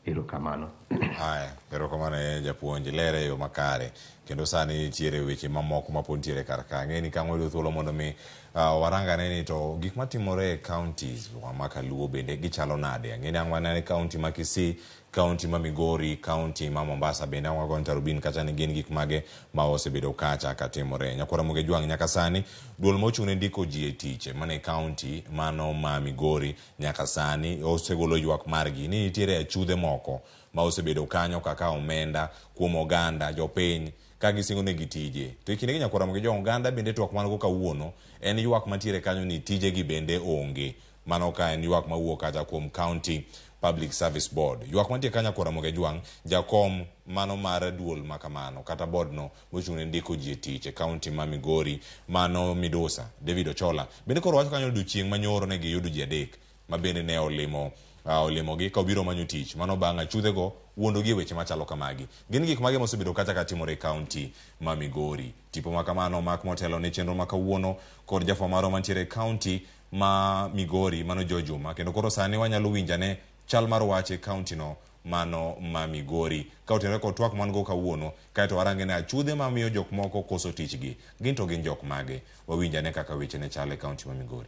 Erokamano. Erokamano japuonj lere yo makare kendo sani nitiere weche mamoko mapod nitiere kar ka ng'eni ka ng'wedo thuolo mondo mi warangane ni to gik matimore e counties ma Kaluo bende gichalo nade. Ng'eni ang'wana county ma Kisii, county ma Migori, county ma Mombasa bende ang'wago Tarubin kata ni gin gik mage ma osebedo kacha katimore. Nyakora Ramogi jwang' nyaka sani duol mochung'ne ndiko ji e tije mane county mano ma Migori nyaka sani osegolo ywak margi ni nitiere achudhe moko ma osebedo kanyo kaka omenda kuom oganda jopiny ka gisingo negi tije. To kinde gi nyakora Ramogi jwang' oganda bende twak mango kawuono en ywak mantiere kanyo ni tije gi bende onge. Mano ka en ywak mawuok kata kuom County Public Service Board. Ywak mantie kanyo nyakora Ramogi jwang' jakom mano mar duol makamano kata board no mochung'ne ndiko ji e tich county ma Migori mano Midusa David Ochola bende koro wacho kanyo odiochieng' manyoro ne giyudo ji adek ma bende ne olimogi ka obiro manyo tich mano bang' achudhe go wuondogi e weche machalo kamagi. Gin gik mage mosebedo kacha katimore e county ma Migori. Tipo makamano mak motelo ne chenro makawuono kod jafwa maro mantiere e county ma Migori mano Jojuma kendo koro sani wanyalo winjane chal mar wach e county no mano ma Migori ka otenore kod twak man go kawuono kaeto warangene achudhe ma miyo jok moko koso tichgi gin to gin jok mage. Wawinjane kaka weche ne chal e county ma Migori.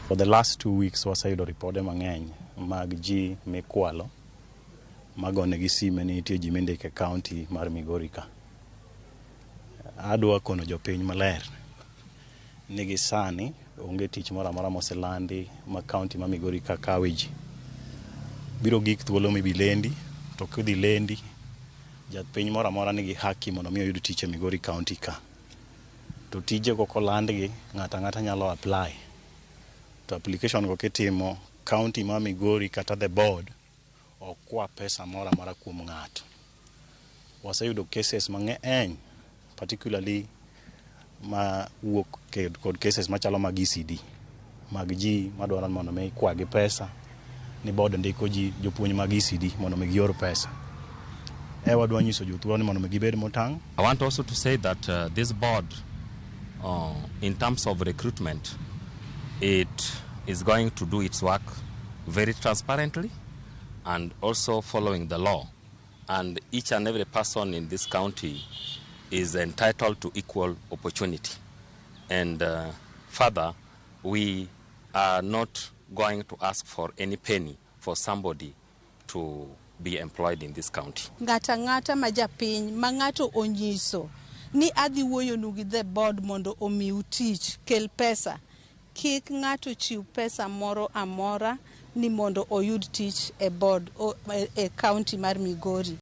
For the last 2 weeks waseyudo ripode mang'eny mag ji mikwalo magonegi sime ni nitie ji mindiko e county mar Migori ka. Adwa kono jopiny maler nigi sani onge tich moro amora moselandi ma county ma Migori ka kawe ji. Biro gik thuolo mibilendi to kudhi lendi jatpiny moro amora nigi haki mondo mi oyud tich e Migori county ka. To tije go kolandgi ng'ata nyalo apply. To application go kitimo county ma Migori kata the board okwa pesa mora mara kuom ng'ato. Waseyudo cases mang'eny particularly ma wuok kod cases machalo mag ECD mag ji madwaro mondo mi kwagi pesa ni board ndiko ji jopuonj mag ECD mondo mi gior pesa. Wadwa nyiso jothuolo ni mondo mi gibed motang'. I want also to say that this board in terms of recruitment, it is going to do its work very transparently and also following the law. And each and every person in this county is entitled to equal opportunity. And further, we are not going to ask for any penny for somebody to be employed in this county. Ng'ata majapiny ma ng'ato onyiso ni adhi wuoyo nu gi the board mondo omiu tich kel pesa. Kik ng'ato chiw pesa moro amora ni mondo oyud tich e board e county mar Migori.